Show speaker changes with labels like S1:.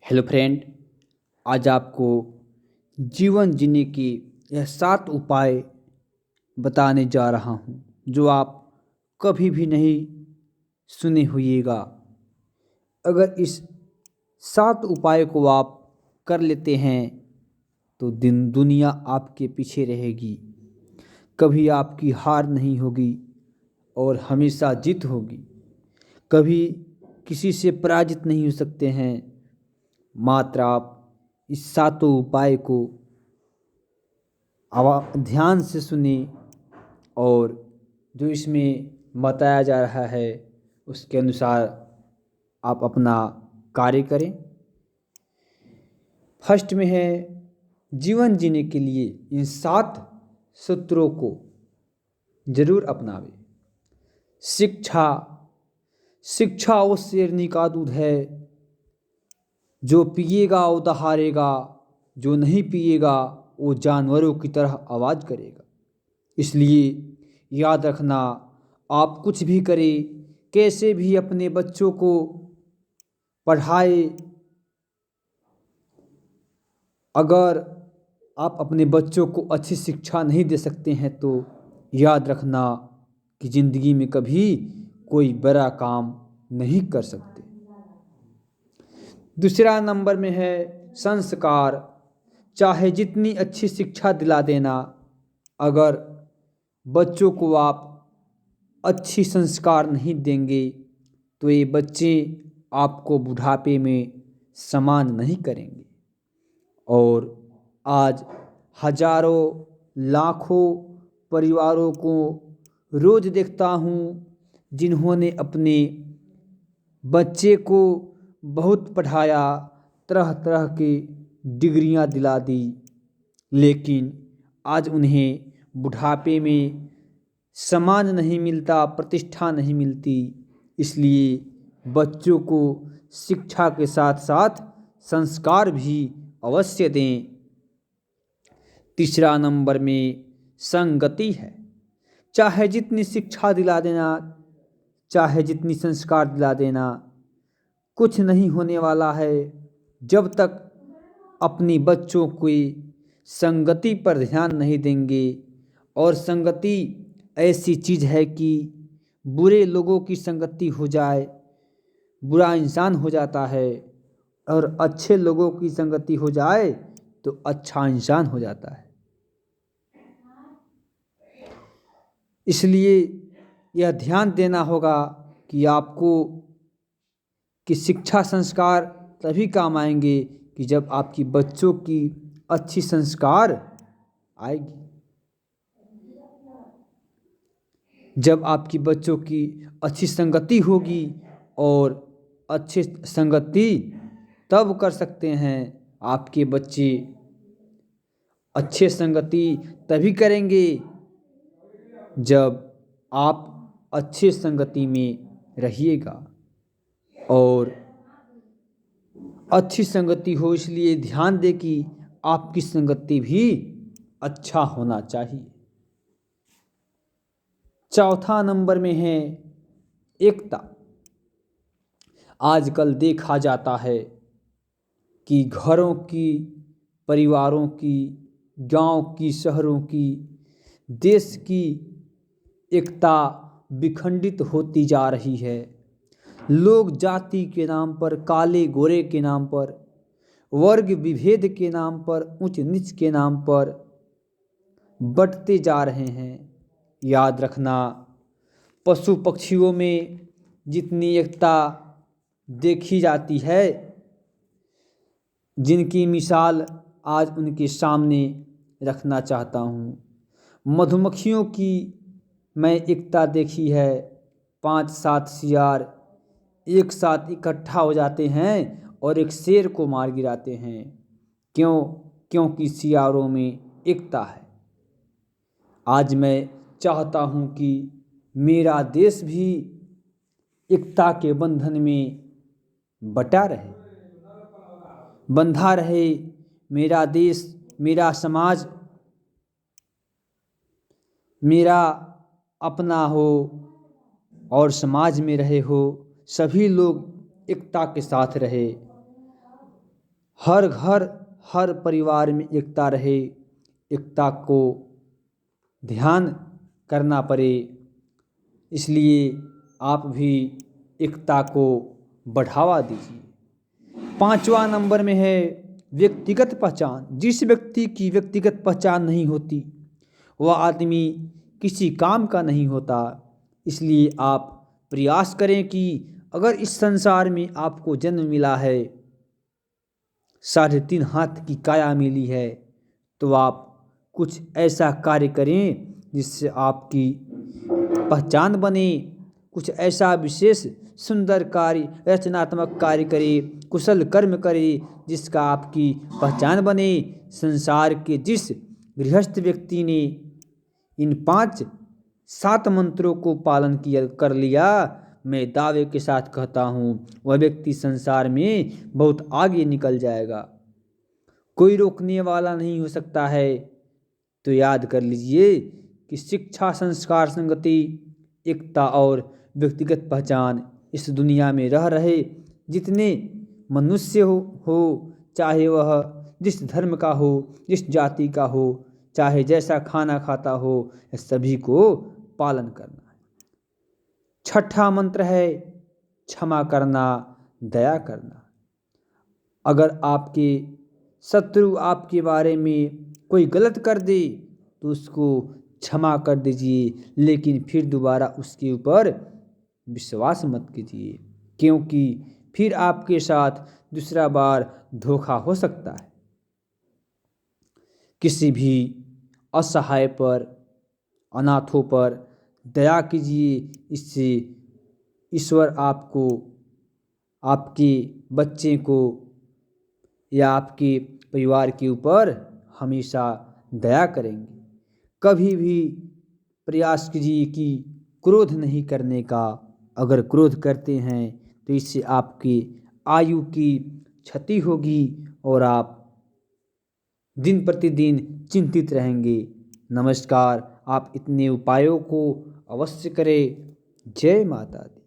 S1: Hello friend. आज आपको जीवन जीने के यह 7 उपाय बताने जा रहा हूँ जो आप कभी भी नहीं सुने होइएगा। अगर इस 7 उपाय को आप कर लेते हैं तो दुनिया आपके पीछे रहेगी, कभी आपकी हार नहीं होगी और हमेशा जीत होगी। कभी किसी से पराजित नहीं हो सकते हैं। मात्र आप इस 7 उपाय को ध्यान से सुने और जो इसमें बताया जा रहा है उसके अनुसार आप अपना कार्य करें। फर्स्ट में है, जीवन जीने के लिए इन 7 सूत्रों को जरूर अपनावें। शिक्षा। शिक्षा वो शेरनी का दूध है, जो पिएगा वो दहाड़ेगा, जो नहीं पिएगा वो जानवरों की तरह आवाज़ करेगा। इसलिए याद रखना, आप कुछ भी करें, कैसे भी अपने बच्चों को पढ़ाए, अगर आप अपने बच्चों को अच्छी शिक्षा नहीं दे सकते हैं तो याद रखना कि ज़िंदगी में कभी कोई बड़ा काम नहीं कर सकते। दूसरा नंबर में है संस्कार। चाहे जितनी अच्छी शिक्षा दिला देना, अगर बच्चों को आप अच्छी संस्कार नहीं देंगे तो ये बच्चे आपको बुढ़ापे में सम्मान नहीं करेंगे। और आज हजारों लाखों परिवारों को रोज़ देखता हूँ जिन्होंने अपने बच्चे को बहुत पढ़ाया, तरह तरह की डिग्रियां दिला दी, लेकिन आज उन्हें बुढ़ापे में सम्मान नहीं मिलता, प्रतिष्ठा नहीं मिलती। इसलिए बच्चों को शिक्षा के साथ साथ संस्कार भी अवश्य दें। तीसरा नंबर में संगति है। चाहे जितनी शिक्षा दिला देना, चाहे जितनी संस्कार दिला देना, कुछ नहीं होने वाला है जब तक अपनी बच्चों की संगति पर ध्यान नहीं देंगे। और संगति ऐसी चीज़ है कि बुरे लोगों की संगति हो जाए बुरा इंसान हो जाता है, और अच्छे लोगों की संगति हो जाए तो अच्छा इंसान हो जाता है। इसलिए यह ध्यान देना होगा कि आपको कि शिक्षा संस्कार तभी काम आएंगे कि जब आपकी बच्चों की अच्छी संस्कार आएगी। जब आपकी बच्चों की अच्छी संगति होगी, और अच्छी संगति तब कर सकते हैं आपके बच्चे अच्छे संगति तभी करेंगे जब आप अच्छे संगति में रहिएगा। और अच्छी संगति हो इसलिए ध्यान दें कि आपकी संगति भी अच्छा होना चाहिए। चौथा नंबर में है एकता। आजकल देखा जाता है कि घरों की, परिवारों की, गांव की, शहरों की, देश की एकता विखंडित होती जा रही है। लोग जाति के नाम पर, काले गोरे के नाम पर, वर्ग विभेद के नाम पर, ऊंच नीच के नाम पर बंटते जा रहे हैं। याद रखना, पशु पक्षियों में जितनी एकता देखी जाती है, जिनकी मिसाल आज उनके सामने रखना चाहता हूँ। मधुमक्खियों की मैं एकता देखी है। 5-7 सियार एक साथ इकट्ठा हो जाते हैं और एक शेर को मार गिराते हैं। क्यों? क्योंकि सियारों में एकता है। आज मैं चाहता हूँ कि मेरा देश भी एकता के बंधन में बटा रहे, बंधा रहे। मेरा देश, मेरा समाज मेरा अपना हो और समाज में रहे हो, सभी लोग एकता के साथ रहे। हर घर हर परिवार में एकता रहे, एकता को ध्यान करना पड़े। इसलिए आप भी एकता को बढ़ावा दीजिए। 5वां नंबर में है व्यक्तिगत पहचान। जिस व्यक्ति की व्यक्तिगत पहचान नहीं होती वह आदमी किसी काम का नहीं होता। इसलिए आप प्रयास करें कि अगर इस संसार में आपको जन्म मिला है, 3.5 हाथ की काया मिली है, तो आप कुछ ऐसा कार्य करें जिससे आपकी पहचान बने। कुछ ऐसा विशेष सुंदर कार्य, रचनात्मक कार्य करें, कुशल कर्म करें जिसका आपकी पहचान बने। संसार के जिस गृहस्थ व्यक्ति ने इन 5-7 मंत्रों को पालन किया कर लिया, मैं दावे के साथ कहता हूँ वह व्यक्ति संसार में बहुत आगे निकल जाएगा। कोई रोकने वाला नहीं हो सकता है। तो याद कर लीजिए कि शिक्षा, संस्कार, संगति, एकता और व्यक्तिगत पहचान इस दुनिया में रह रहे जितने मनुष्य हो चाहे वह जिस धर्म का हो, जिस जाति का हो, चाहे जैसा खाना खाता हो, सभी को पालन करना है। 6ठा मंत्र है क्षमा करना, दया करना। अगर आपके शत्रु आपके बारे में कोई गलत कर दे तो उसको क्षमा कर दीजिए, लेकिन फिर दोबारा उसके ऊपर विश्वास मत कीजिए, क्योंकि फिर आपके साथ दूसरा बार धोखा हो सकता है। किसी भी असहाय पर, अनाथों पर दया कीजिए। इससे ईश्वर आपको, आपके बच्चे को या आपके परिवार के ऊपर हमेशा दया करेंगे। कभी भी प्रयास कीजिए कि क्रोध नहीं करने का। अगर क्रोध करते हैं तो इससे आपकी आयु की क्षति होगी और आप दिन प्रतिदिन चिंतित रहेंगे। नमस्कार, आप इतने उपायों को अवश्य करें। जय माता दी।